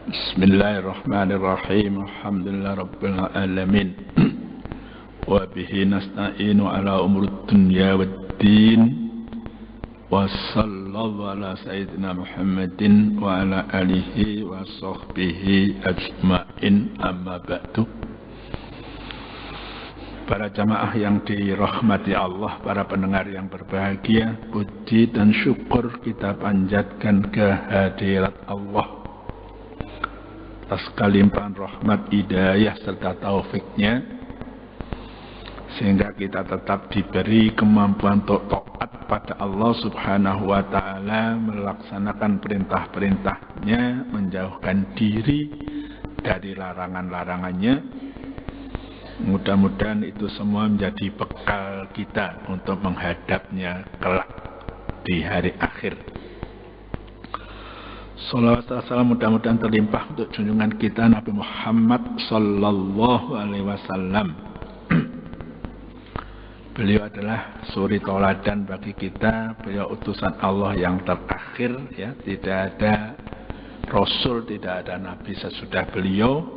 Bismillahirrahmanirrahim. Alhamdulillah rabbil alamin. Wa bihi nasta'inu ala umuri dunya waddin. Wa sallallahu ala sayyidina Muhammadin wa ala alihi wa sahbihi ajma'in, amma ba'du. Para jamaah yang dirahmati Allah, para pendengar yang berbahagia, puji dan syukur kita panjatkan kehadirat Allah atas kelimpahan rahmat, hidayah serta taufiknya, sehingga kita tetap diberi kemampuan untuk taat pada Allah subhanahu wa ta'ala, melaksanakan perintah-perintahnya, menjauhkan diri dari larangan-larangannya. Mudah-mudahan itu semua menjadi bekal kita untuk menghadapnya kelak di hari akhir. Salawat dan salam mudah-mudahan terlimpah untuk junjungan kita Nabi Muhammad sallallahu alaihi wasallam. Beliau adalah suri tauladan bagi kita. Beliau utusan Allah yang terakhir, ya. Tidak ada rasul, tidak ada nabi sesudah beliau.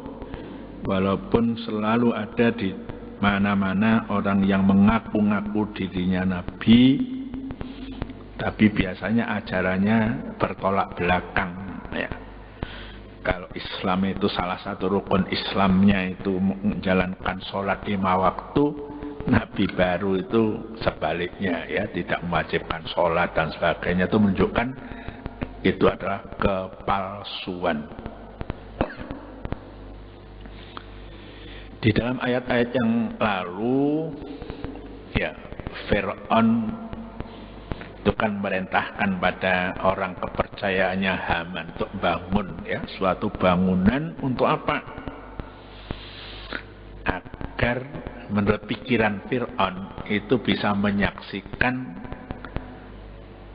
Walaupun selalu ada di mana-mana orang yang mengaku-ngaku dirinya nabi, tapi biasanya ajarannya bertolak belakang, ya. Kalau Islam itu salah satu rukun Islamnya itu menjalankan sholat 5 waktu, Nabi baru itu sebaliknya, ya, tidak mewajibkan sholat dan sebagainya. Itu menunjukkan itu adalah kepalsuan. Di dalam ayat-ayat yang lalu, ya, Fir'aun itu kan merintahkan pada orang kepercayaannya Haman untuk bangun, ya, suatu bangunan untuk apa? Agar menurut pikiran Fir'aun itu bisa menyaksikan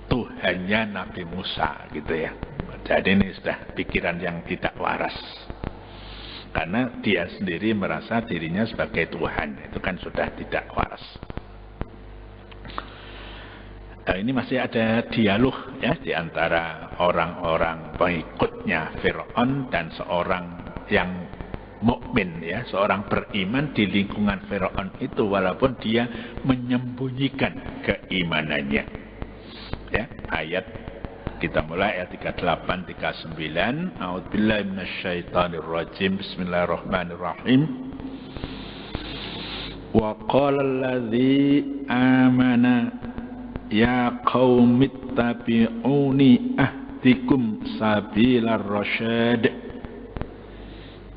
Tuhannya Nabi Musa, gitu ya. Jadi ini sudah pikiran yang tidak waras, karena dia sendiri merasa dirinya sebagai Tuhan. Itu kan sudah tidak waras. Nah, ini masih ada dialog, ya, di antara orang-orang pengikutnya Fir'aun dan seorang yang mukmin, ya, seorang beriman di lingkungan Fir'aun itu, walaupun dia menyembunyikan keimanannya. Ya, ayat kita mulai ayat 38 39. A'udzubillahi minasyaitonirrajim. Bismillahirrahmanirrahim. Wa qala allazi amana ya qaumit tabi'uni ahdikum sabilar rasyad.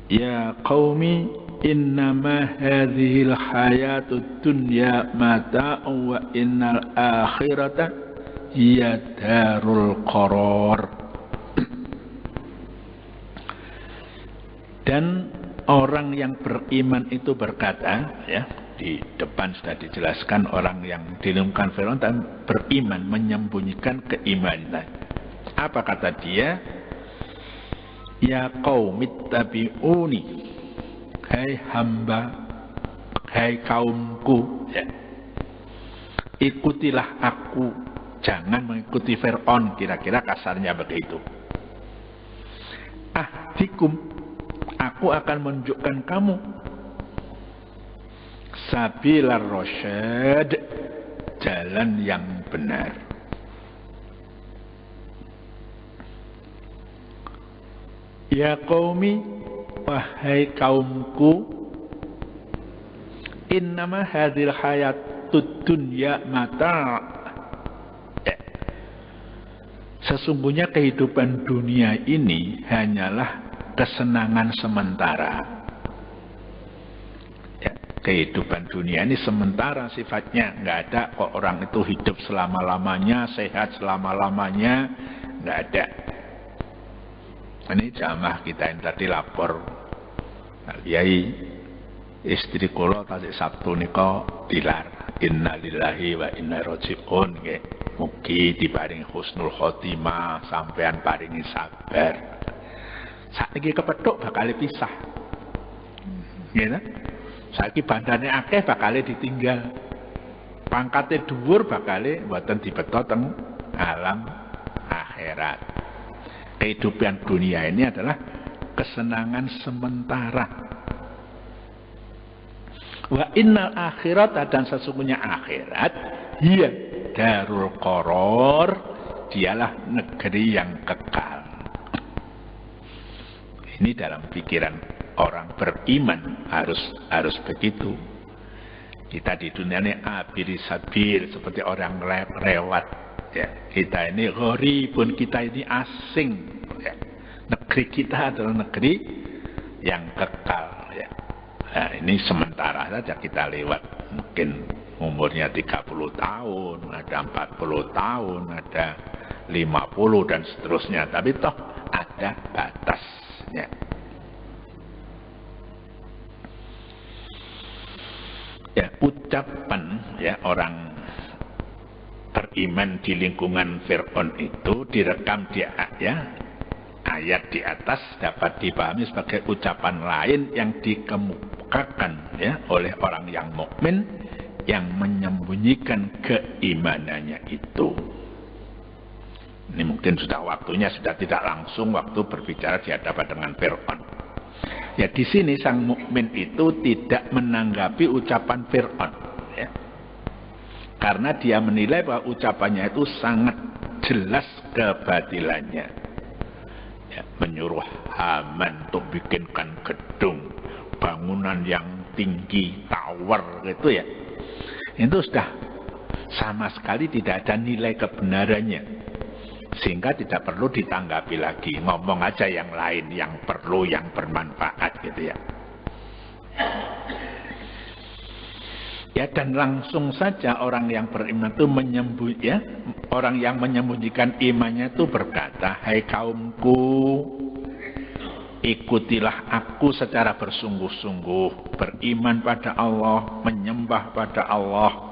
Ya qaumi innama hadhil hayatud dunya mata'un wa innal akhirata hiya darul qarar. Dan orang yang beriman itu berkata, ya, di depan sudah dijelaskan orang yang di lingkungan Fir'aun dan beriman menyembunyikan keimanan. Apa kata dia? Ya qaumit tabi'uni, hai hamba, hai kaumku, ya, ikutilah aku, jangan mengikuti Fir'aun, kira-kira kasarnya begitu. Ahdikum, aku akan menunjukkan kamu sabilar rasyad, jalan yang benar. Ya qaumi, wahai kaumku, innama hadhil hayatud dunya mata'. Sesungguhnya kehidupan dunia ini hanyalah kesenangan sementara. Kehidupan dunia ini sementara sifatnya, nggak ada kok orang itu hidup selama-lamanya, sehat selama-lamanya, nggak ada. Ini jamaah kita yang tadi lapor, Yai, istri kula tadi Sabtu nika tilar, innalillahi wa inna roji'un, mugi diparingi husnul khotimah, sampean paringi sabar. Saiki kepethuk bakal pisah, gitu. Saiki bandane akeh bakale ditinggal, pangkate dhuwur bakale mboten dibeta teng alam akhirat. Kehidupan dunia ini adalah kesenangan sementara. Wa innal akhirat, dan sesungguhnya akhirat, iya darul qaror, dialah negeri yang kekal. Ini dalam pikiran orang beriman harus begitu. Kita di dunia ini abiri sabir, seperti orang lewat. Ya, kita ini gharibun, kita ini asing. Ya. Negeri kita adalah negeri yang kekal. Ya. Nah, ini sementara saja kita lewat. Mungkin umurnya 30 tahun, ada 40 tahun, ada 50 dan seterusnya. Tapi toh ada batasnya. Ya, ucapan ya orang beriman di lingkungan Fir'aun itu direkam di ayat di atas dapat dipahami sebagai ucapan lain yang dikemukakan ya oleh orang yang mukmin yang menyembunyikan keimanannya itu. Ini mungkin sudah waktunya, sudah tidak langsung waktu berbicara di hadapan dengan Fir'aun. Ya, di sini sang mukmin itu tidak menanggapi ucapan Fir'aun, ya. Karena dia menilai bahwa ucapannya itu sangat jelas kebatilannya. Ya, menyuruh Haman untuk bikinkan gedung, bangunan yang tinggi, tower gitu ya. Itu sudah sama sekali tidak ada nilai kebenarannya. Sehingga tidak perlu ditanggapi lagi, ngomong aja yang lain, yang perlu, yang bermanfaat gitu ya. Ya, dan langsung saja orang yang beriman itu orang yang menyembunyikan imannya itu berkata, hai kaumku, ikutilah aku secara bersungguh-sungguh, beriman pada Allah, menyembah pada Allah.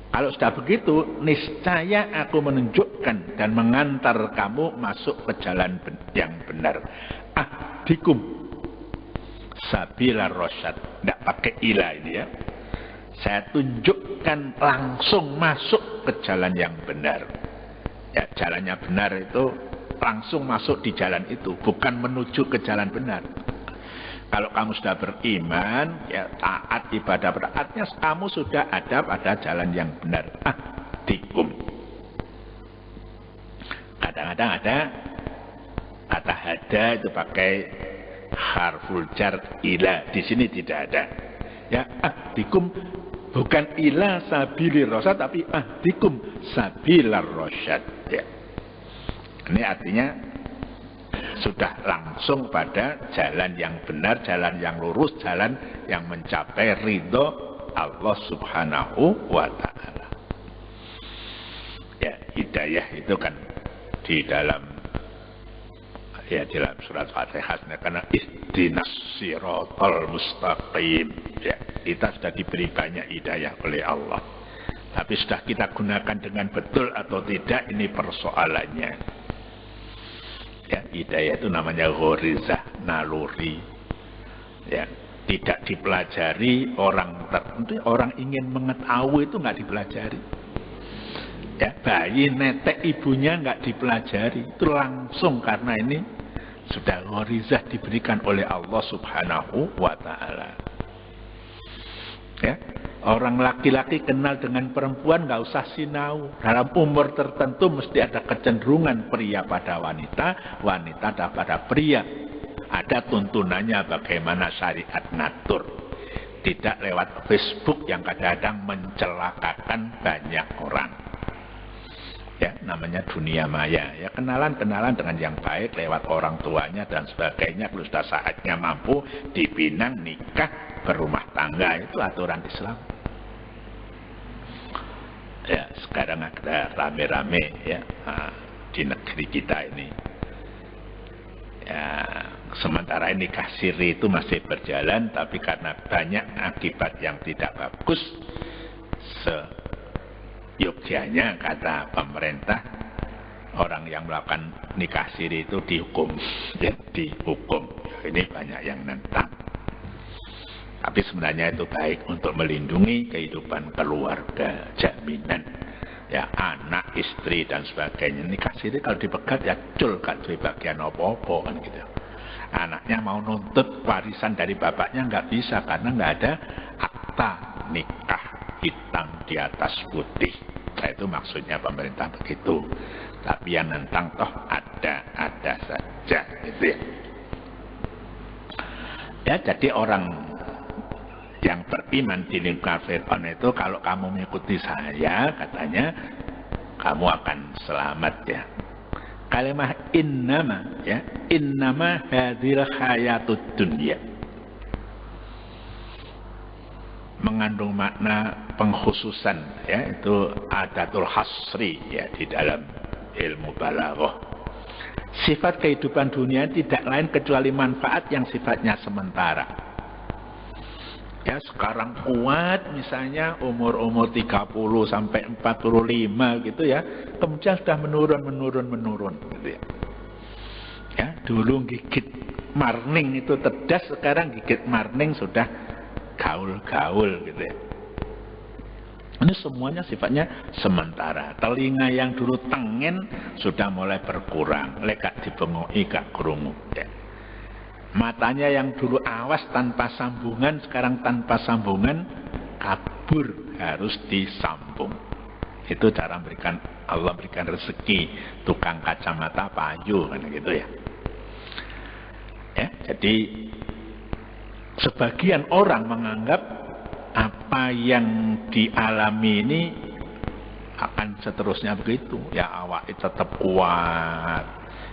Kalau sudah begitu, niscaya aku menunjukkan dan mengantar kamu masuk ke jalan yang benar. Ahdikum sabila rosyad. Tidak pakai ilah ini ya. Saya tunjukkan langsung masuk ke jalan yang benar. Ya, jalannya benar itu langsung masuk di jalan itu, bukan menuju ke jalan benar. Kalau kamu sudah beriman, ya taat ibadah taatnya, kamu sudah ada pada jalan yang benar. Ahdikum. Kadang-kadang ada kata hada itu pakai harful jar ila. Di sini tidak ada. Ya, ahdikum bukan ila sabilir rasyad, tapi ahdikum sabilar rasyad. Ya. Ini artinya sudah langsung pada jalan yang benar, jalan yang lurus, jalan yang mencapai ridho Allah Subhanahu wa ta'ala. Ya, hidayah itu kan di dalam surat Fatihah, karena ihdinas siratal mustaqim. Ya, kita sudah diberi banyak hidayah oleh Allah. Tapi sudah kita gunakan dengan betul atau tidak, ini persoalannya. Ya, hidayah itu namanya ghorizah, naluri. Ya, tidak dipelajari orang tertentu, orang ingin mengetahui itu nggak dipelajari. Ya, bayi netek ibunya nggak dipelajari, itu langsung karena ini sudah ghorizah diberikan oleh Allah Subhanahu wa ta'ala. Ya, orang laki-laki kenal dengan perempuan nggak usah sinau. Dalam umur tertentu mesti ada kecenderungan pria pada wanita, wanita pada pria. Ada tuntunannya bagaimana syariat ngatur. Tidak lewat Facebook yang kadang-kadang mencelakakan banyak orang. Ya, namanya dunia maya. Ya, kenalan dengan yang baik lewat orang tuanya dan sebagainya. Kalau sudah saatnya mampu dipinang, nikah, berumah tangga, itu aturan Islam. Ya, sekarang ada rame-rame ya di negeri kita ini. Ya, sementara ini nikah siri itu masih berjalan, tapi karena banyak akibat yang tidak bagus, seyogyanya kata pemerintah, orang yang melakukan nikah siri itu dihukum, ya, dihukum. Ini banyak yang nentang. Tapi sebenarnya itu baik untuk melindungi kehidupan keluarga, jaminan. Ya, anak, istri, dan sebagainya. Nikah siri kalau dipegat ya cul, gak duwe bagian apa-apa kan gitu. anaknya mau nuntut warisan dari bapaknya nggak bisa karena nggak ada akta nikah hitam di atas putih. Nah, itu maksudnya pemerintah begitu. Tapi yang nentang toh ada saja gitu ya. Ya, jadi orang yang beriman di lingkungan Fir'aun itu kalau kamu mengikuti saya, katanya kamu akan selamat ya. Kalimat innama ya, innama hadhil hayatud dunya mengandung makna pengkhususan ya, itu adatul hasri ya di dalam ilmu balaghah. Sifat kehidupan dunia tidak lain kecuali manfaat yang sifatnya sementara. Ya, sekarang kuat misalnya umur 30 sampai 45 gitu ya, kemudian sudah menurun gitu ya. Ya, dulu gigit marning itu tedas, sekarang gigit marning sudah gaul-gaul gitu ya. Ini semuanya sifatnya sementara. Telinga yang dulu tengen sudah mulai berkurang, lekak dibengoki gak krungu ya. Matanya yang dulu awas tanpa sambungan, sekarang tanpa sambungan, kabur, harus disambung. Itu cara Allah berikan rezeki tukang kacamata payu kan gitu ya. Ya, jadi sebagian orang menganggap apa yang dialami ini akan seterusnya begitu. Ya, awak tetap kuat,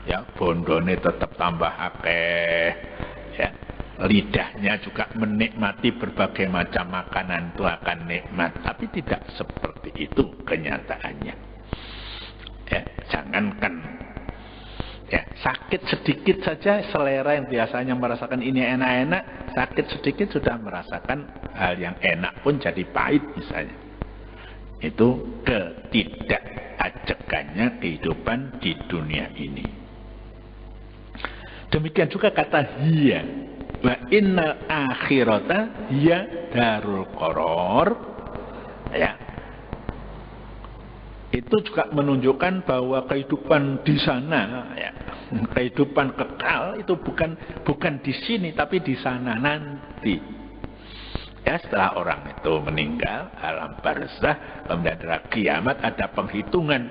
ya bondone tetap tambah akeh, ya lidahnya juga menikmati berbagai macam makanan itu akan nikmat. Tapi tidak seperti itu kenyataannya. Ya, jangankan ya, sakit sedikit saja selera yang biasanya merasakan ini enak-enak, sakit sedikit sudah merasakan hal yang enak pun jadi pahit misalnya. Itu ketidakajekannya kehidupan di dunia ini. Demikian juga kata hiya, wa innal akhirata hiya darul qaror. Ya, itu juga menunjukkan bahwa kehidupan di sana ya, kehidupan kekal itu bukan di sini tapi di sana nanti. Ya, setelah orang itu meninggal, alam barzah, kemudian ada kiamat, ada penghitungan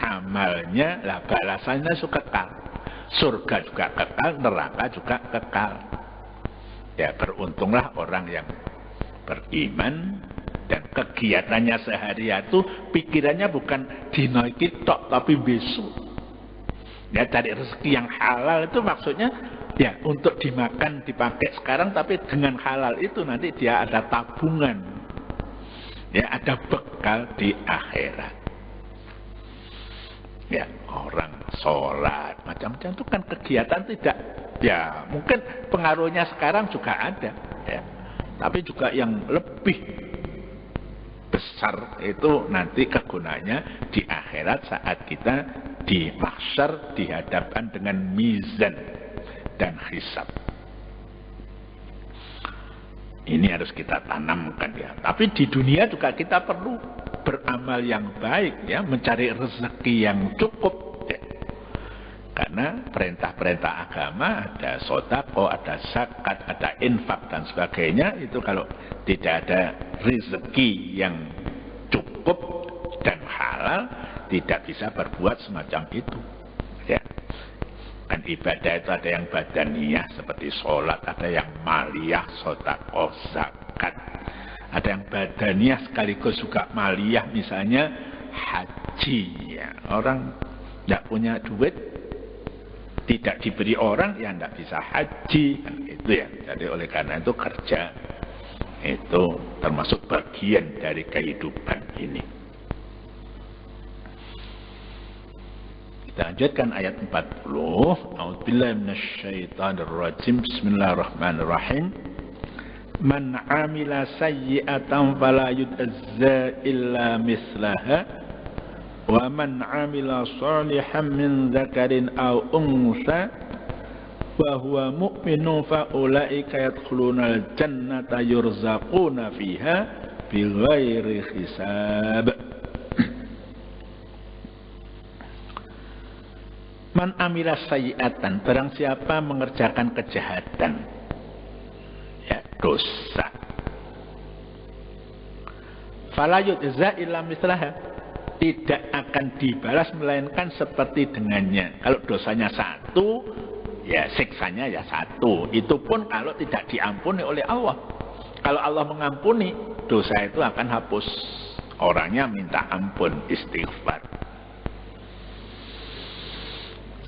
amalnya, lah balasannya kekal. Surga juga kekal, neraka juga kekal. Ya, beruntunglah orang yang beriman dan kegiatannya sehari-hari itu pikirannya bukan dino iki tok tapi besok. Ya, cari rezeki yang halal itu maksudnya ya untuk dimakan dipakai sekarang, tapi dengan halal itu nanti dia ada tabungan. Ya, ada bekal di akhirat. Ya, orang sholat macam-macam itu kan kegiatan tidak ya, mungkin pengaruhnya sekarang juga ada ya. Tapi juga yang lebih besar itu nanti kegunaannya di akhirat saat kita di mahsyar dihadapkan dengan mizan dan hisab. Ini harus kita tanamkan ya. Tapi di dunia juga kita perlu beramal yang baik ya, mencari rezeki yang cukup ya. Karena perintah-perintah agama ada sedekah, ada zakat, ada infak dan sebagainya, itu kalau tidak ada rezeki yang cukup dan halal tidak bisa berbuat semacam itu ya. Kan ibadah itu ada yang badaniyah seperti sholat, ada yang maliyah, sedekah, zakat, ada yang badaniyah sekaligus juga maliyah, misalnya haji ya. Orang tidak punya duit, tidak diberi orang, ya tidak bisa haji kan gitu ya. Jadi oleh karena itu kerja itu termasuk bagian dari kehidupan ini. Kita lanjutkan ayat 40. A'udzubillahi minasyaitonirrajim. Bismillahirrahmanirrahim. Man 'amila sayyi'atan fala yujza illa mislaha wa man 'amila shalihan min dzakarin aw untha wa huwa mu'minun fa ulaika yadkhulunal jannata yurzaquna fiha bighairi hisab. Man amila sayyi'atan, barang siapa mengerjakan kejahatan, ya, dosa, fala yujza illa mislaha, tidak akan dibalas melainkan seperti dengannya. Kalau dosanya satu, ya siksanya ya satu. Itu pun kalau tidak diampuni oleh Allah. Kalau Allah mengampuni, dosa itu akan hapus. Orangnya minta ampun, istighfar.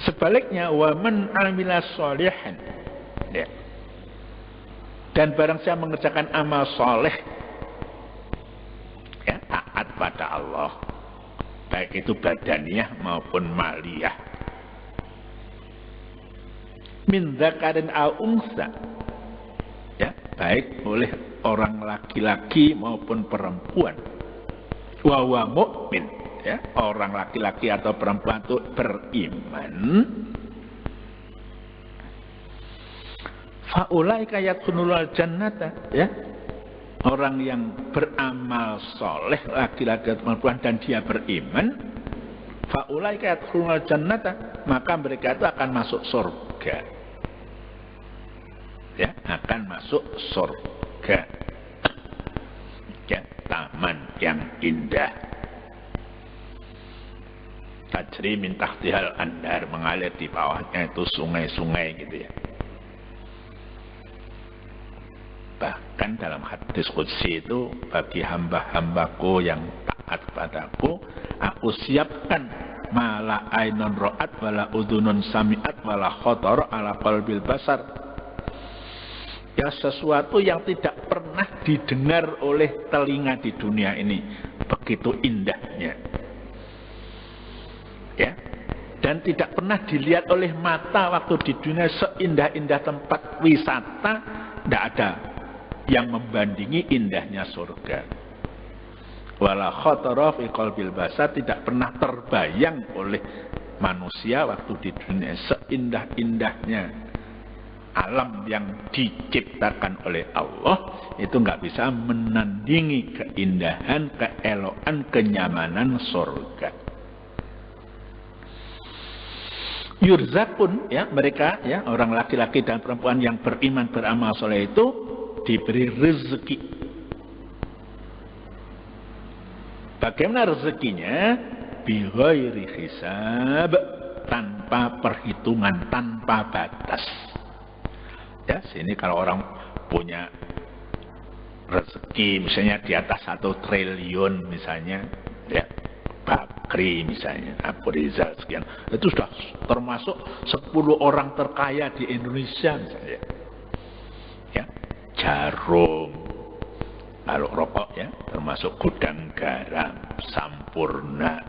Sebaliknya, wa man amila sholihan, ya, dan barang siapa mengerjakan amal soleh, ya, taat pada Allah, baik itu badaniyah maupun maliyah, min dzakarin aw unsa, ya, baik oleh orang laki-laki maupun perempuan, wa huwa mukmin, ya, orang laki-laki atau perempuan itu beriman, fa ulaika yadkhulul jannata, ya, orang yang beramal soleh laki-laki atau perempuan dan dia beriman, fa ulaika yadkhulul jannata, maka mereka itu akan masuk surga, ya, akan masuk surga, ya, taman yang indah, tajri min tahtihal anhar, mengalir di bawahnya itu sungai-sungai gitu ya. Bahkan dalam hadis qudsi itu, bagi hamba-hambaku yang taat padaku, aku siapkan mala ainun ro'at wala udunun sami'at wala khotor ala qalbil basar, ya, sesuatu yang tidak pernah didengar oleh telinga di dunia ini, begitu indahnya, ya, dan tidak pernah dilihat oleh mata waktu di dunia, seindah-indah tempat wisata, tidak ada yang membandingi indahnya surga. Wala khatara fi qalbil basar, tidak pernah terbayang oleh manusia waktu di dunia, seindah-indahnya alam yang diciptakan oleh Allah, itu nggak bisa menandingi keindahan, keelokan, kenyamanan surga. Yurzakun, ya, mereka, ya, orang laki-laki dan perempuan yang beriman beramal soleh itu diberi rezeki. Bagaimana rezekinya? Bighairi hisab, tanpa perhitungan, tanpa batas. Ya, sini kalau orang punya rezeki misalnya di atas 1 triliun misalnya, ya, Bakri misalnya, Abu Rizal sekian, itu sudah termasuk 10 orang terkaya di Indonesia misalnya, ya. Jarum, kalau rokok, ya, termasuk Gudang Garam, Sampurna,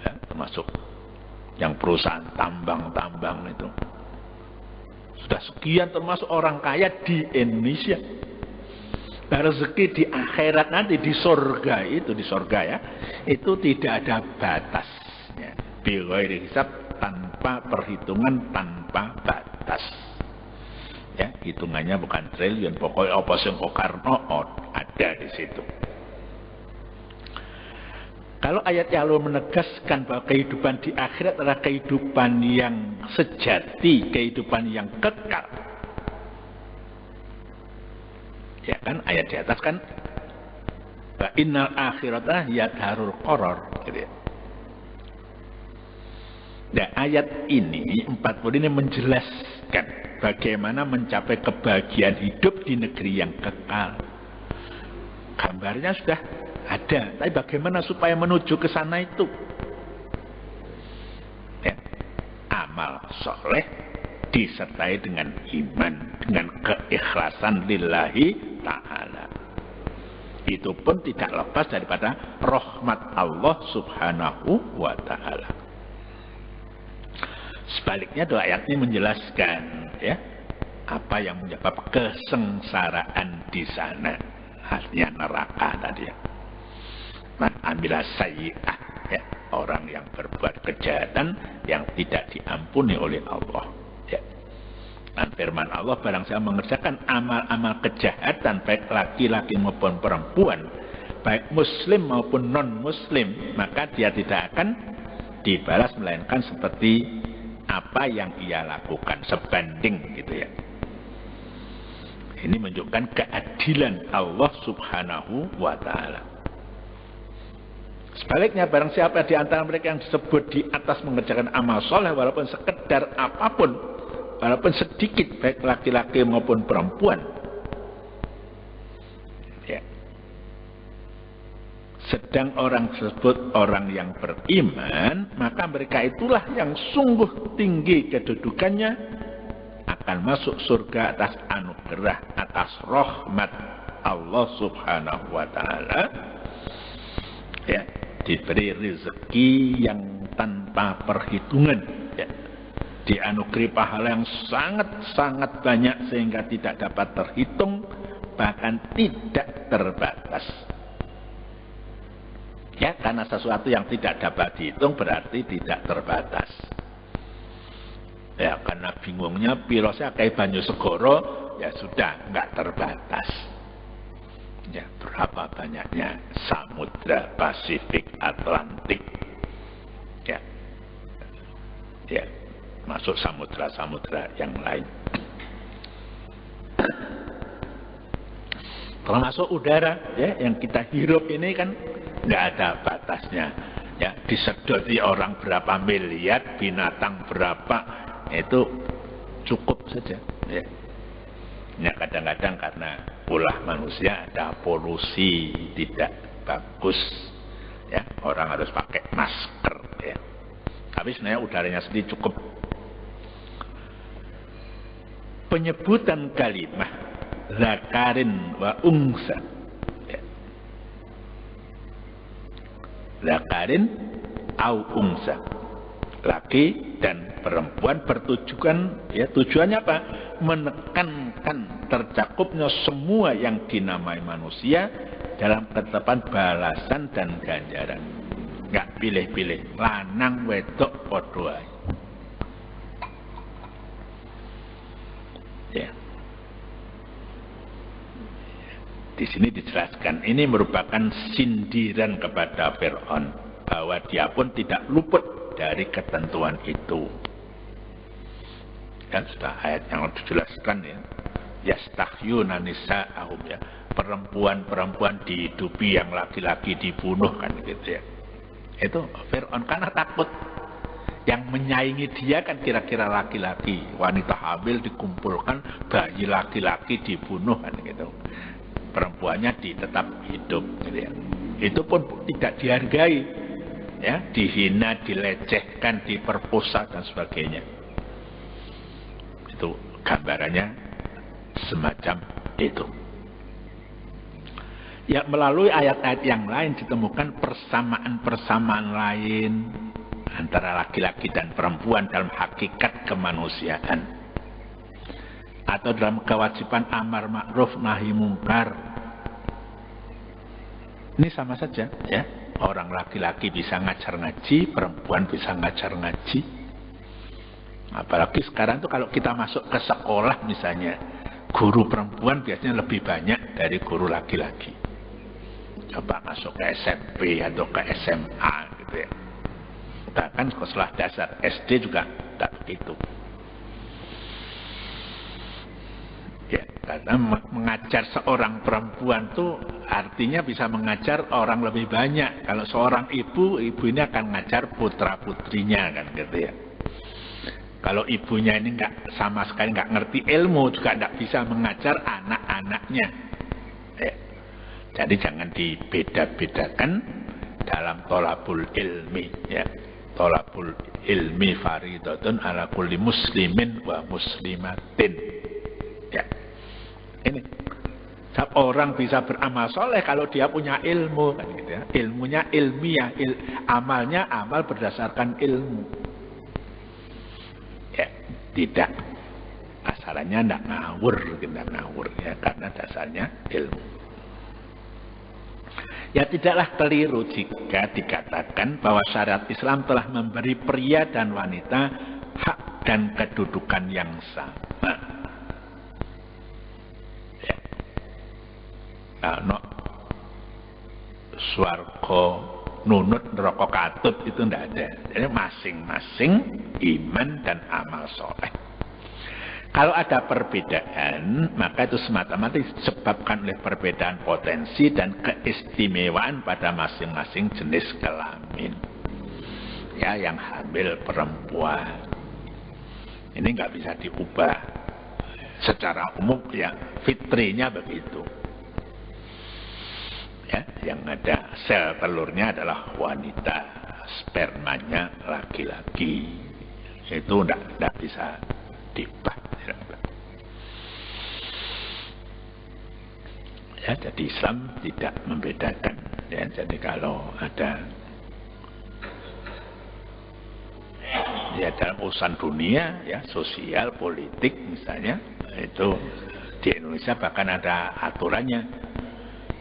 ya, termasuk yang perusahaan tambang-tambang itu sudah sekian, termasuk orang kaya di Indonesia. Nah, rezeki di akhirat nanti, di surga itu, di surga, ya, itu tidak ada batasnya, bighairi hisab, tanpa perhitungan, tanpa batas. Ya, hitungannya bukan triliun, pokoknya apa sing Karno ada di situ. Kalau ayat Allah menegaskan bahwa kehidupan di akhirat adalah kehidupan yang sejati, kehidupan yang kekal. Ya kan, ayat di atas kan, wa innal akhirata yadharul qaror, gitu ya. Nah, ayat ini 40 ini menjelaskan bagaimana mencapai kebahagiaan hidup di negeri yang kekal. Gambarnya sudah ada, tapi bagaimana supaya menuju ke sana itu? Ya, amal soleh disertai dengan iman, dengan keikhlasan lillahi ta'ala. Itu pun tidak lepas daripada rahmat Allah subhanahu wa ta'ala. Sebaliknya doa ayat ini menjelaskan, ya, apa yang menyebabkan kesengsaraan di sana, artinya neraka tadi, ya. Man amila sayyi'ah, ya, orang yang berbuat kejahatan yang tidak diampuni oleh Allah, ya. Dan firman Allah, barang siapa mengerjakan amal-amal kejahatan, baik laki-laki maupun perempuan, baik muslim maupun non muslim, maka dia tidak akan dibalas melainkan seperti apa yang ia lakukan, sebanding gitu ya. Ini menunjukkan keadilan Allah Subhanahu wa ta'ala. Sebaliknya, barang siapa di antara mereka yang disebut di atas mengerjakan amal soleh, walaupun sekedar apapun, walaupun sedikit, baik laki-laki maupun perempuan, ya, sedang orang tersebut orang yang beriman, maka mereka itulah yang sungguh tinggi kedudukannya, akan masuk surga atas anugerah, atas rahmat Allah Subhanahu wa ta'ala, ya, diberi rezeki yang tanpa perhitungan, ya, dianugerahi pahala yang sangat-sangat banyak sehingga tidak dapat terhitung, bahkan tidak terbatas. Ya, karena sesuatu yang tidak dapat dihitung berarti tidak terbatas. Ya, karena bingungnya pilosnya kayak banyu segoro, ya sudah nggak terbatas. Ya, berapa banyaknya samudra Pasifik, Atlantik, ya, ya, masuk samudra-samudra yang lain. Termasuk udara, ya, yang kita hirup ini kan nggak ada batasnya. Ya, disedoti orang berapa miliar, binatang berapa, itu cukup saja, ya. Ya, kadang-kadang karena ulah manusia ada polusi tidak bagus, ya, orang harus pakai masker, ya. Tapi sebenarnya udaranya sendiri cukup. Penyebutan kalimah zakarin wa unsa, ya. Zakarin au unsa, laki dan perempuan, bertujuan, ya, tujuannya apa? Menekankan tercakupnya semua yang dinamai manusia dalam ketetapan balasan dan ganjaran. Nggak pilih-pilih, lanang wedok padha ae. Ya. Di sini dijelaskan, ini merupakan sindiran kepada Fir'aun bahwa dia pun tidak luput dari ketentuan itu. Kan sudah ayat yang dijelaskan, ya, yastahyuna nisa'ahum, ya, perempuan-perempuan dihidupi, yang laki-laki dibunuh, kan gitu ya. Itu Fir'aun karena takut yang menyaingi dia kan kira-kira laki-laki, wanita hamil dikumpulkan, bayi laki-laki dibunuh, kan gitu. Perempuannya tetap hidup, gitu ya. Itu pun tidak dihargai, ya, dihina, dilecehkan, diperkosa dan sebagainya. Itu gambarannya semacam itu. Ya, melalui ayat-ayat yang lain ditemukan persamaan-persamaan lain antara laki-laki dan perempuan dalam hakikat kemanusiaan, atau dalam kewajiban amar ma'ruf nahi mungkar. Ini sama saja, ya. Orang laki-laki bisa ngajar ngaji, perempuan bisa ngajar ngaji. Apalagi sekarang tuh kalau kita masuk ke sekolah misalnya, guru perempuan biasanya lebih banyak dari guru laki-laki. Coba masuk ke SMP atau ke SMA gitu ya. Bahkan sekolah dasar SD juga tak begitu. Ya, karena mengajar seorang perempuan tuh artinya bisa mengajar orang lebih banyak. Kalau seorang ibu ini akan ngajar putra-putrinya, kan gitu ya. Kalau ibunya ini sama sekali nggak ngerti ilmu, juga nggak bisa mengajar anak-anaknya. Ya. Jadi jangan dibeda-bedakan dalam tolabul ilmi, ya. Tolabul ilmi faridatun ala kulli muslimin wa muslimatin. Ya. Ini orang bisa beramal soleh kalau dia punya ilmu, kan gitu ya. Ilmunya ilmiah, amalnya amal berdasarkan ilmu. Ya, tidak asalannya tidak ngawur, ya, karena dasarnya ilmu. Ya, tidaklah keliru jika dikatakan bahwa syariat Islam telah memberi pria dan wanita hak dan kedudukan yang sama. Ya. Nah, swarga nunut neraka katut, itu tidak ada. Jadi masing-masing iman dan amal soleh. Kalau ada perbedaan, maka itu semata-mata disebabkan oleh perbedaan potensi dan keistimewaan pada masing-masing jenis kelamin. Ya, yang hamil perempuan. Ini nggak bisa diubah. Secara umum ya fitrinya begitu. Ya, yang ada sel telurnya adalah wanita, spermanya laki-laki. Itu nggak bisa diubah. Ya, jadi Islam tidak membedakan. Ya, jadi kalau ada ya dalam urusan dunia, ya sosial, politik misalnya, itu di Indonesia bahkan ada aturannya.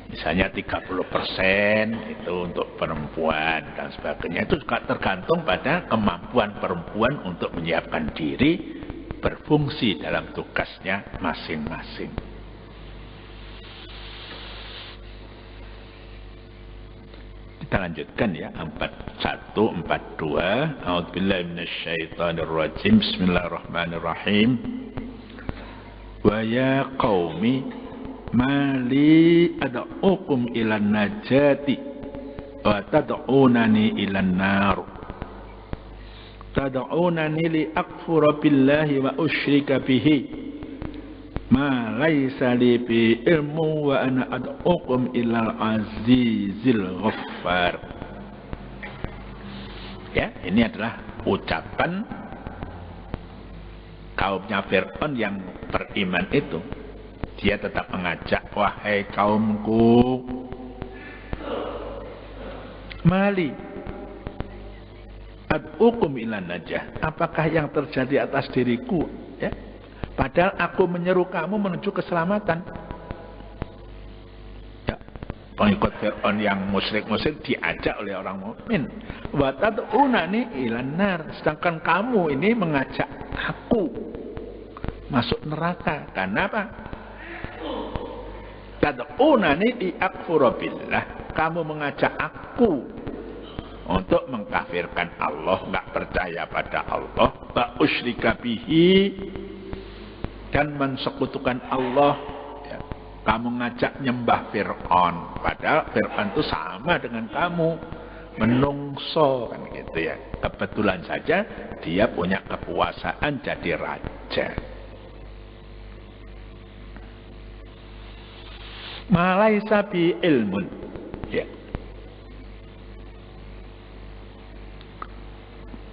Misalnya 30% itu untuk perempuan dan sebagainya. Itu juga tergantung pada kemampuan perempuan untuk menyiapkan diri berfungsi dalam tugasnya masing-masing. Kita lanjutkan ya, 41, 42. A'udzubillahi minasyaitonirrajim. Bismillahirrahmanirrahim. Wa ya qaumi mali ad'ukum ilan najati wa tad'unani ilan nar. Tad'unani li akfura billahi wa usyrika bihi ma laisa li bi ilmu wa ana ad'ukum ilal azizil ghaffar. Ya, ini adalah ucapan kaumnya Fir'aun yang beriman itu. Dia tetap mengajak, wahai kaumku, mali ad'ukum ilan najah. Apakah yang terjadi atas diriku? Ya. Padahal aku menyeru kamu menuju keselamatan. Ya, pengikut Fir'aun yang musyrik-musyrik diajak oleh orang mukmin. Wa tad'unani ilan nar. Sedangkan kamu ini mengajak aku masuk neraka. Karena apa? Tad'unani liakfura billah. Kamu mengajak aku untuk mengkafirkan Allah, enggak percaya pada Allah, wa usyrika bihi, dan mensekutukan Allah. Ya. Kamu ngajak nyembah Fir'aun, padahal Fir'aun itu sama dengan kamu, menungso kan gitu ya. Kebetulan saja dia punya kekuasaan jadi raja. Malaisa bi ilmun. Ya.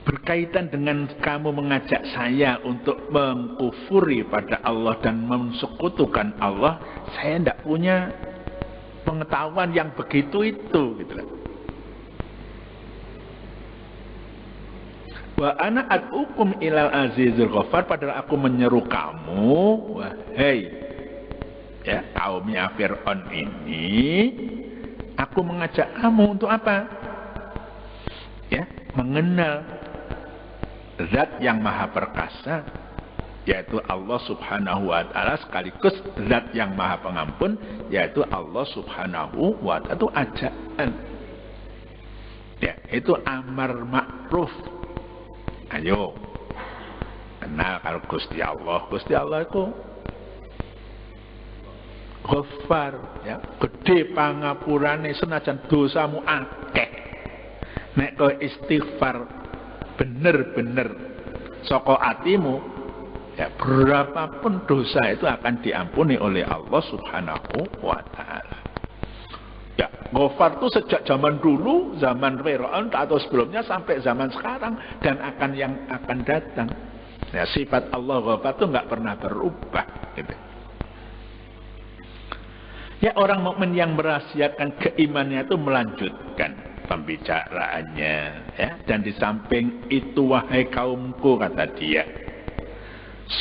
Berkaitan dengan kamu mengajak saya untuk mengkufuri pada Allah dan mensekutukan Allah, saya tidak punya pengetahuan yang begitu itu, gitu loh. Wa ana ad'ukum ilal azizul ghaffar, padahal aku menyeru kamu, wahai ya kaumnya Fir'aun ini, aku mengajak kamu untuk apa? Ya, mengenal Zat yang maha perkasa, yaitu Allah subhanahu wa ta'ala, sekaligus zat yang maha pengampun, yaitu Allah subhanahu wa ta'ala. Itu ajakan. Ya, itu amar ma'ruf. Ayo, kenal kalau Gusti Allah. Gusti Allah itu Ghaffar, ya, gede pangapurane, senajan dosamu akeh. Nek kowe istighfar bener-bener saka atimu, ya berapapun dosa itu akan diampuni oleh Allah subhanahu wa ta'ala. Ya, Ghaffar itu sejak zaman dulu, zaman Fir'aun atau sebelumnya sampai zaman sekarang dan yang akan datang. Ya, sifat Allah Ghaffar itu nggak pernah berubah gitu. Ya, orang mukmin yang merahasiakan keimanannya itu melanjutkan pembicaraannya, ya, dan di samping itu, wahai kaumku, kata dia,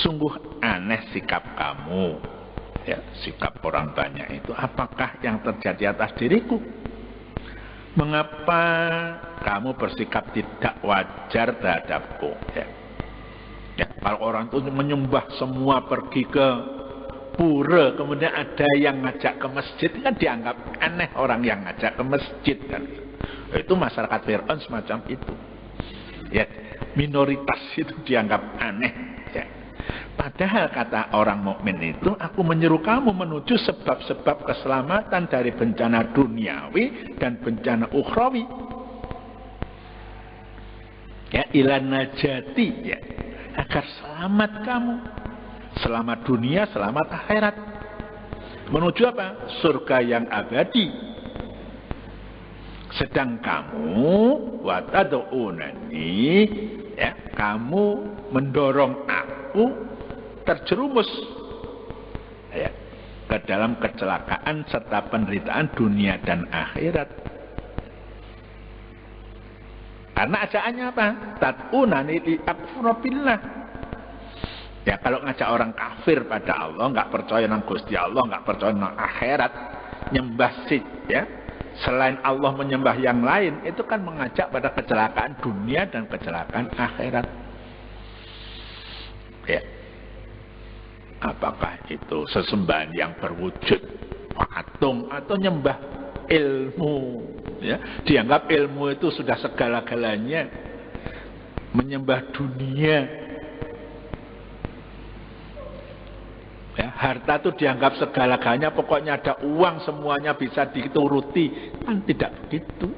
sungguh aneh sikap kamu, ya, sikap orang banyak itu. Apakah yang terjadi atas diriku? Mengapa kamu bersikap tidak wajar terhadapku? Ya. Ya, kalau orang itu menyembah semua, pergi ke pura, kemudian ada yang ngajak ke masjid, kan dianggap aneh orang yang ngajak ke masjid kan. Itu masyarakat Fir'aun semacam itu. Ya, minoritas itu dianggap aneh. Ya. Padahal kata orang mukmin itu, aku menyeru kamu menuju sebab-sebab keselamatan dari bencana duniawi dan bencana ukhrawi. Ya, ilan najati, ya, agar selamat kamu, selamat dunia, selamat akhirat. Menuju apa? Surga yang abadi. Sedang kamu watad'unani, ya, kamu mendorong aku terjerumus, ya, ke dalam kecelakaan serta penderitaan dunia dan akhirat. Karena ajaannya apa? Tad'unani liakfura billah. Ya, kalau ngajak orang kafir pada Allah, nggak percaya nang Gusti Allah, nggak percaya nang akhirat, nyembah ya, selain Allah menyembah yang lain, itu kan mengajak pada kecelakaan dunia dan kecelakaan akhirat. Ya. Apakah itu sesembahan yang berwujud patung atau nyembah ilmu, ya, dianggap ilmu itu sudah segala-galanya, menyembah dunia, ya, harta itu dianggap segala-galanya, pokoknya ada uang semuanya bisa dituruti, kan tidak begitu,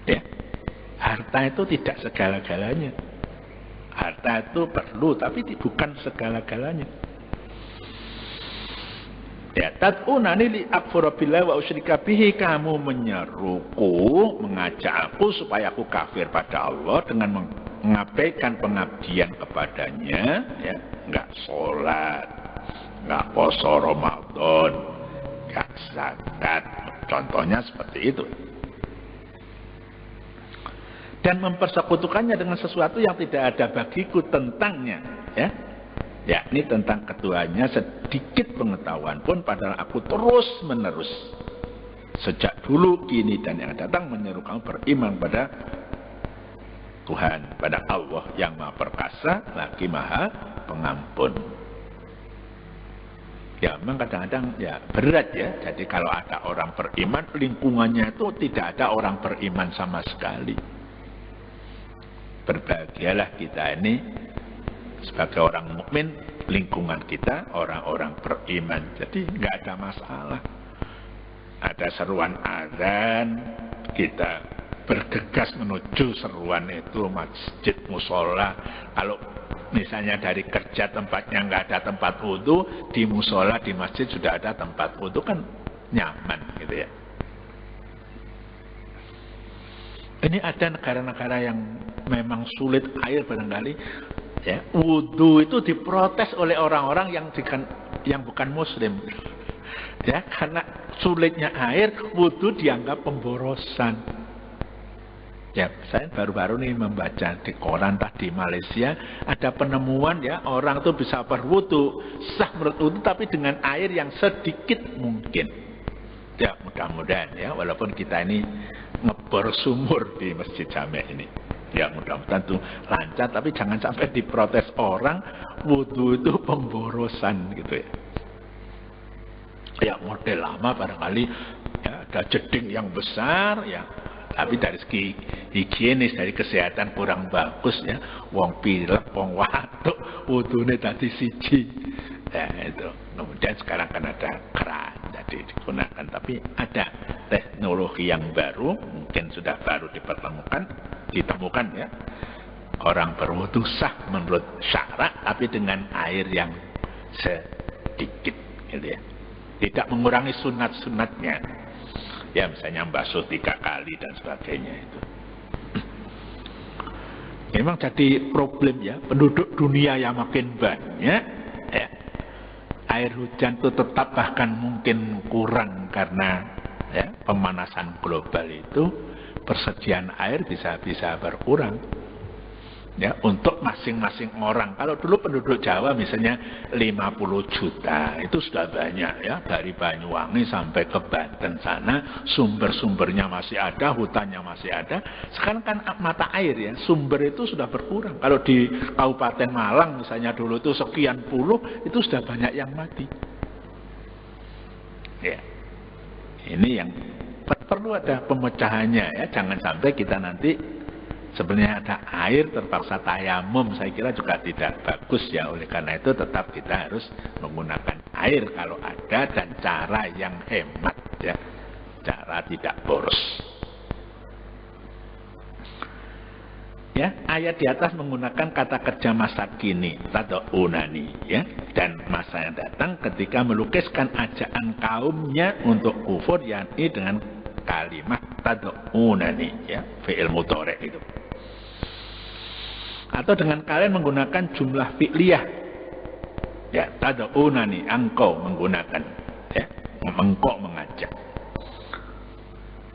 ya, harta itu tidak segala-galanya, harta itu perlu tapi bukan segala-galanya. Ya, tad'unani li akfura billahi wa usyrika bihi, kamu menyeruku, mengajak aku supaya aku kafir pada Allah dengan mengabaikan pengabdian kepadanya, ya, enggak sholat, enggak puasa Ramadan, enggak zakat, contohnya seperti itu. Dan mempersekutukannya dengan sesuatu yang tidak ada bagiku tentangnya, ya. Yakni tentang keduanya sedikit pengetahuan pun, padahal aku terus menerus sejak dulu, kini dan yang datang menyeru kamu beriman pada Tuhan, pada Allah yang Maha Perkasa lagi Maha Pengampun. Ya, memang kadang-kadang ya berat ya. Jadi kalau ada orang beriman, lingkungannya itu tidak ada orang beriman sama sekali. Berbahagialah kita ini sebagai orang mukmin, lingkungan kita orang-orang beriman, jadi nggak ada masalah. Ada seruan azan, kita bergegas menuju seruan itu, masjid, musola. Kalau misalnya dari kerja tempatnya nggak ada tempat wudu, di musola, di masjid sudah ada tempat wudu, kan nyaman gitu ya. Ini ada negara-negara yang memang sulit air barangkali. Ya, wudu itu diprotes oleh orang-orang yang bukan muslim. Ya, karena sulitnya air, wudu dianggap pemborosan. Ya, saya baru-baru nih membaca di koran tadi, Malaysia ada penemuan, ya, orang tuh bisa berwudu, sah berwudu tapi dengan air yang sedikit mungkin. Ya, mudah-mudahan ya, walaupun kita ini ngebor sumur di Masjid Jami' ini. Ya, mudah-mudahan itu lancar, tapi jangan sampai diprotes orang wudu itu pemborosan gitu ya. Ya, model lama barangkali ya, ada jeding yang besar ya, tapi dari segi higienis, dari kesehatan kurang bagus ya. Wong pilek, wong watuk, wudune tadi siji. Ya, itu. Kemudian sekarang kan ada keran jadi digunakan, tapi ada teknologi yang baru, mungkin sudah baru ditemukan ya, orang berwudu sah menurut syarak tapi dengan air yang sedikit gitu ya, tidak mengurangi sunat-sunatnya ya, misalnya basuh 3 kali dan sebagainya. Itu memang jadi problem ya, penduduk dunia yang makin banyak ya, air hujan itu tetap bahkan mungkin kurang karena ya, pemanasan global itu, persediaan air bisa berkurang ya, untuk masing-masing orang. Kalau dulu penduduk Jawa misalnya 50 juta, itu sudah banyak ya, dari Banyuwangi sampai ke Banten sana, sumber-sumbernya masih ada, hutannya masih ada. Sekarang kan mata air ya, sumber itu sudah berkurang. Kalau di Kabupaten Malang misalnya dulu itu sekian puluh, itu sudah banyak yang mati ya. Ini yang perlu ada pemecahannya ya. Jangan sampai kita nanti sebenarnya ada air terpaksa tayamum, saya kira juga tidak bagus ya. Oleh karena itu tetap kita harus menggunakan air kalau ada, dan cara yang hemat ya, cara tidak boros. Ya, ayat di atas menggunakan kata kerja masa kini, tad'unani ya, dan masa yang datang ketika melukiskan ajaan kaumnya untuk kufur, yakni dengan kalimat tad'unani ya, fi'il mudhari' itu. Atau dengan kalian menggunakan jumlah fi'liyah ya, tad'unani, engkau menggunakan ya, engkau mengajak.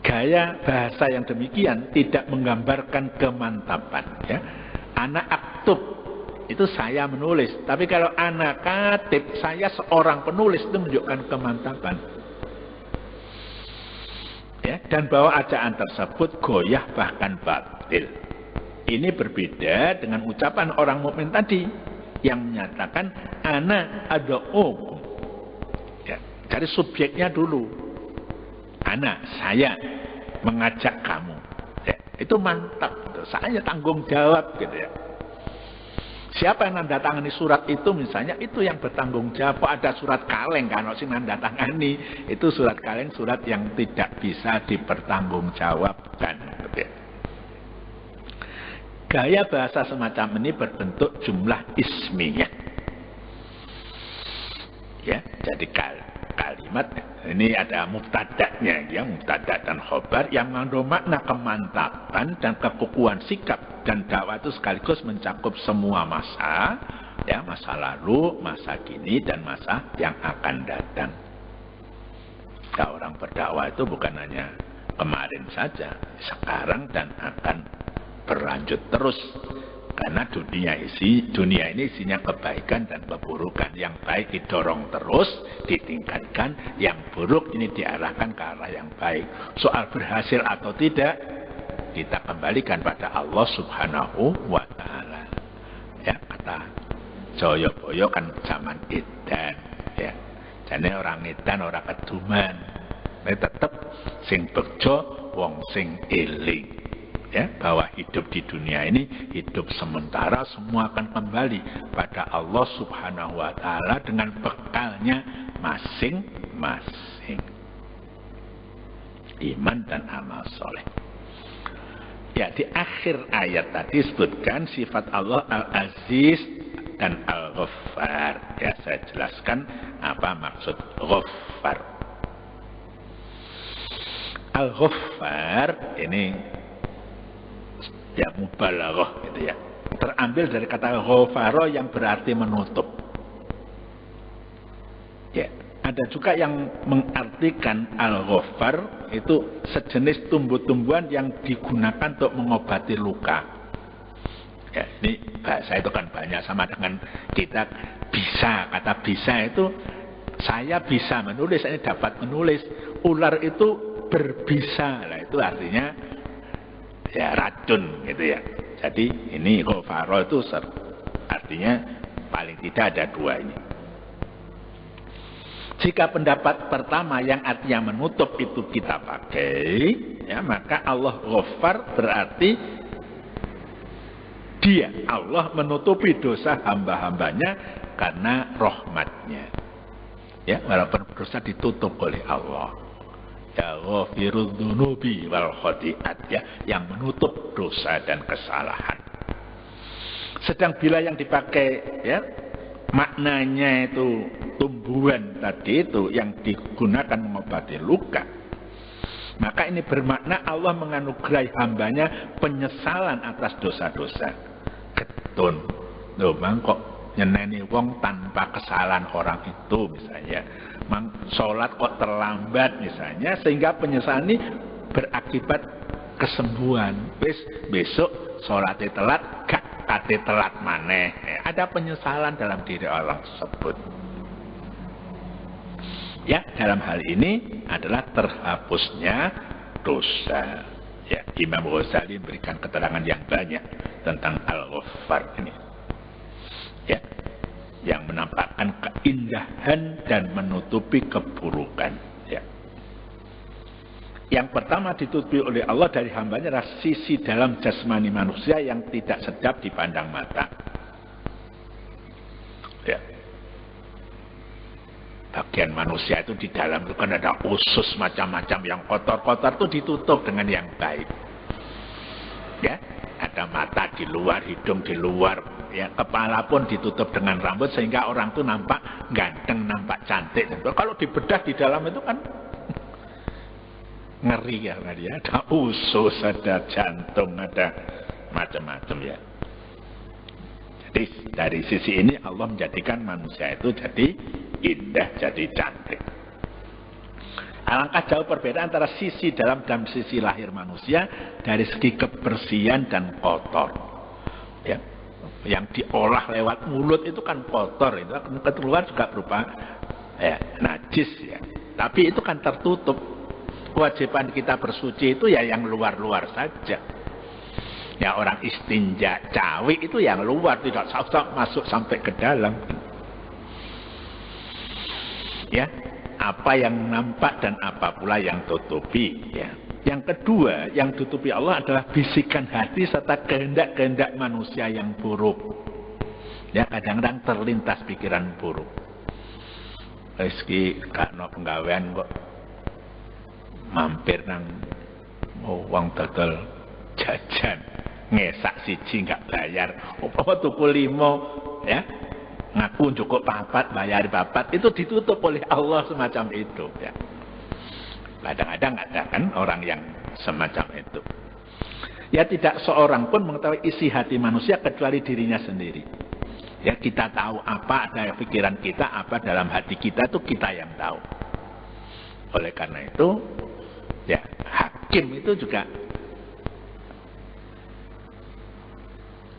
Gaya bahasa yang demikian tidak menggambarkan kemantapan ya. Ana aktub itu saya menulis, tapi kalau ana katib, saya seorang penulis, itu menunjukkan kemantapan ya. Dan bahwa ajaan tersebut goyah bahkan batil. Ini berbeda dengan ucapan orang mukmin tadi yang menyatakan ana ad'ukum ya, dari subjeknya dulu. Ana, saya mengajak kamu ya, itu mantap gitu. Saya tanggung jawab gitu ya. Siapa yang nandatangani surat itu misalnya, itu yang bertanggung jawab. Ada surat kaleng kan sing nandatangani, itu surat kaleng, surat yang tidak bisa dipertanggungjawabkan gitu ya. Gaya bahasa semacam ini berbentuk jumlah ismiyah ya, jadi kalimat ini ada mubtada'nya ya, mubtada' dan khobar yang mengandung makna kemantapan dan kekukuhan sikap, dan dakwah itu sekaligus mencakup semua masa ya, masa lalu, masa kini, dan masa yang akan datang. Ya, orang berdakwah itu bukan hanya kemarin saja, sekarang dan akan berlanjut terus. Karena dunia ini isinya kebaikan dan keburukan. Yang baik didorong terus, ditingkatkan. Yang buruk ini diarahkan ke arah yang baik. Soal berhasil atau tidak, kita kembalikan pada Allah Subhanahu wa Ta'ala. Ya, kata Joyo-boyo kan zaman edan. Ya. Jadi orang edan, orang keduman. Tapi tetap sing bejo, wong sing eling. Ya, bahwa hidup di dunia ini hidup sementara, semua akan kembali pada Allah Subhanahu wa Ta'ala dengan bekalnya masing-masing, iman dan amal soleh. Ya, di akhir ayat tadi sebutkan sifat Allah Al-Aziz dan Al-Ghaffar. Ya, saya jelaskan apa maksud Ghaffar. Al-Ghaffar ini ya mubalaghah gitu ya, terambil dari kata ghafara yang berarti menutup ya. Ada juga yang mengartikan al-ghaffar itu sejenis tumbuh-tumbuhan yang digunakan untuk mengobati luka ya. Ini bahasa itu kan banyak, sama dengan kita bisa, kata bisa itu saya bisa menulis, saya dapat menulis. Ular itu berbisa, lah itu artinya ya racun gitu ya. Jadi ini ghafara itu artinya paling tidak ada dua ini. Jika pendapat pertama yang artinya menutup itu kita pakai ya, maka Allah Ghaffar berarti dia Allah menutupi dosa hamba-hambanya karena rahmatnya ya, walaupun dosa ditutup oleh Allah. Ya ghafirudz dzunubi wal khati'at ya, yang menutup dosa dan kesalahan. Sedang bila yang dipakai ya maknanya itu tumbuhan tadi itu yang digunakan mengobati luka, maka ini bermakna Allah menganugerahi hambanya penyesalan atas dosa-dosa. Ketun loh, kok nyeneni wong tanpa kesalahan orang itu misalnya, sholat kok terlambat misalnya, sehingga penyesalan ini berakibat kesembuhan. Besok sholatnya telat, gak kate telat maneh. Ada penyesalan dalam diri orang tersebut. Ya, dalam hal ini adalah terhapusnya dosa. Ya, Imam Ghazali memberikan keterangan yang banyak tentang Al-Ghaffar ini. Ya, yang menampakkan keindahan dan menutupi keburukan ya. Yang pertama ditutupi oleh Allah dari hambanya adalah sisi dalam jasmani manusia yang tidak sedap dipandang mata. Ya. Bagian manusia itu di dalam itu kan ada usus macam-macam yang kotor-kotor itu ditutup dengan yang baik. Ya, ada mata di luar, hidung di luar, ya, kepala pun ditutup dengan rambut sehingga orang itu nampak ganteng, nampak cantik. Kalau dibedah di dalam itu kan ngeri ya, ada usus, ada jantung, ada macam-macam ya. Jadi dari sisi ini Allah menjadikan manusia itu jadi indah, jadi cantik. Alangkah jauh perbedaan antara sisi dalam dan sisi lahir manusia dari segi kebersihan dan kotor. Ya. Yang diolah lewat mulut itu kan kotor, itu keluar juga berupa ya, najis ya. Tapi itu kan tertutup. Kewajiban kita bersuci itu ya yang luar-luar saja. Ya orang istinja cawi itu yang luar, tidak masuk sampai ke dalam. Ya, apa yang nampak dan apa pula yang tutupi. Ya. Yang kedua, yang tutupi Allah adalah bisikan hati serta kehendak-kehendak manusia yang buruk. Ya, kadang-kadang terlintas pikiran buruk. Rezeki karena penggawean kok mampir nang wong dodol jajan ngesak siji nggak bayar, apa tuku 5 ya ngaku cukup 4 bayar 4, itu ditutup oleh Allah semacam itu ya. Kadang-kadang ada kan orang yang semacam itu ya. Tidak seorang pun mengetahui isi hati manusia kecuali dirinya sendiri ya. Kita tahu apa ada pikiran kita, apa dalam hati kita, itu kita yang tahu. Oleh karena itu ya, hakim itu juga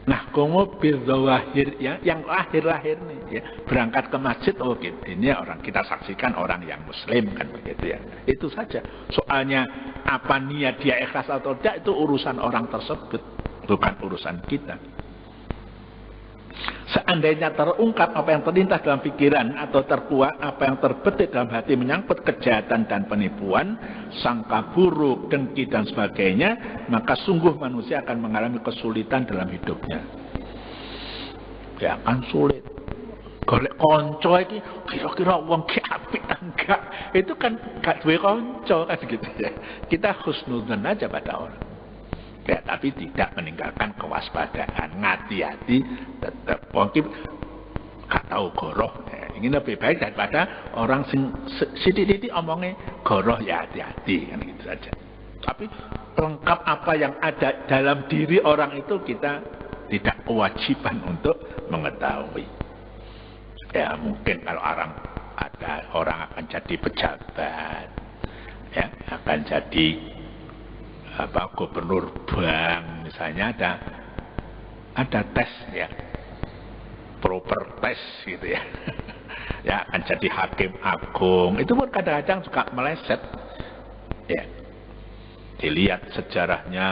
nah komo bidzawahir ya, yang lahir-lahir nih ya, berangkat ke masjid, oh gitu, ini orang kita saksikan orang yang muslim kan begitu ya. Itu saja. Soalnya apa niat dia ikhlas atau tidak itu urusan orang tersebut, bukan urusan kita. Seandainya terungkap apa yang terlintas dalam pikiran atau terkuak apa yang terbetik dalam hati menyangkut kejahatan dan penipuan, sangka buruk, dengki dan sebagainya, maka sungguh manusia akan mengalami kesulitan dalam hidupnya. Ya akan sulit. Golek konco iki kira-kira wong ki apik enggak? Itu kan gak duwe konco kan gitu ya. Kita husnudzon aja pada orang. Ya, tapi tidak meninggalkan kewaspadaan, ngati-hati tetap. Mungkin gak tahu goroh, ya, ini lebih baik daripada orang sidik-sidik omongnya goroh ya hati-hati, kan gitu saja. Tapi lengkap apa yang ada dalam diri orang itu kita tidak kewajiban untuk mengetahui. Ya mungkin kalau orang akan jadi pejabat, ya akan jadi gubernur bank misalnya, ada tes ya, proper tes gitu ya. Ya akan jadi hakim agung, itu pun kadang-kadang juga meleset ya. Dilihat sejarahnya,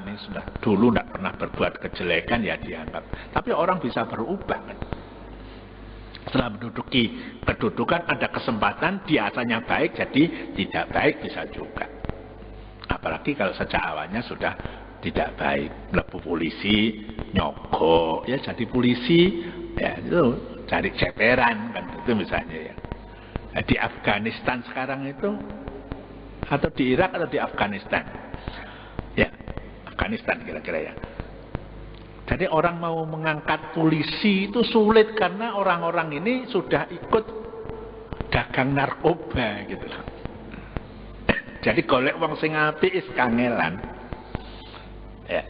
ini sudah dulu tidak pernah berbuat kejelekan ya dianggap, tapi orang bisa berubah kan. Setelah menduduki kedudukan ada kesempatan biasanya baik jadi tidak baik bisa juga. Apalagi kalau sejak awalnya sudah tidak baik, mlebu polisi, nyogok, ya jadi polisi, ya itu cari ceperan kan itu misalnya ya. Nah, di Afghanistan sekarang itu, atau di Irak atau di Afghanistan, ya Afghanistan kira-kira ya. Jadi orang mau mengangkat polisi itu sulit karena orang-orang ini sudah ikut dagang narkoba gitu loh. Jadi golek wong sing apik is kangelan. Ya.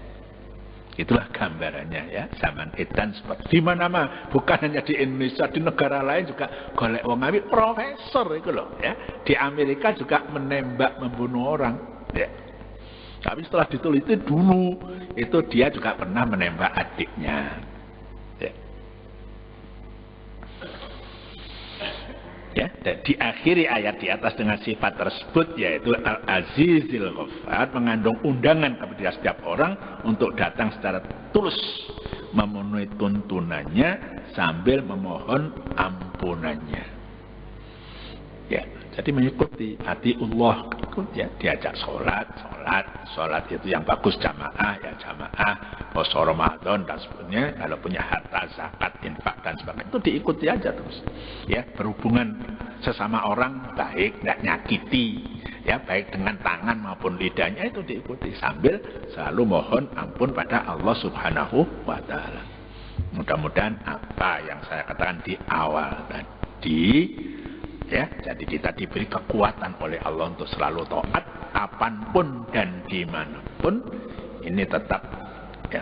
Itulah gambarannya ya, zaman edan seperti di mana-mana, bukan hanya di Indonesia, di negara lain juga golek wong apik, profesor itu loh ya. Di Amerika juga menembak membunuh orang, ya. Tapi setelah diteliti dulu itu dia juga pernah menembak adiknya. Ya, dan diakhiri ayat di atas dengan sifat tersebut yaitu Al-Azizil Ghaffar, mengandung undangan kepada setiap orang untuk datang secara tulus memenuhi tuntunannya sambil memohon ampunannya. Ya, jadi mengikuti hati Allah ikut ya, diajak sholat itu yang bagus jamaah ya jamaah, puasa Ramadan dan sebagainya, kalau punya harta, zakat, infak dan sebagainya itu diikuti aja terus. Ya, berhubungan sesama orang baik, tidak nyakiti, ya baik dengan tangan maupun lidahnya itu diikuti sambil selalu mohon ampun pada Allah Subhanahu wa taala. Mudah-mudahan apa yang saya katakan di awal tadi ya, jadi kita diberi kekuatan oleh Allah untuk selalu taat kapanpun dan dimanapun. Ini tetap ya,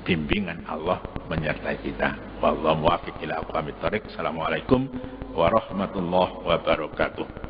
bimbingan Allah menyertai kita. Wallahu muwaffiq ila aqwamit thoriq. Assalamualaikum warahmatullahi wabarakatuh.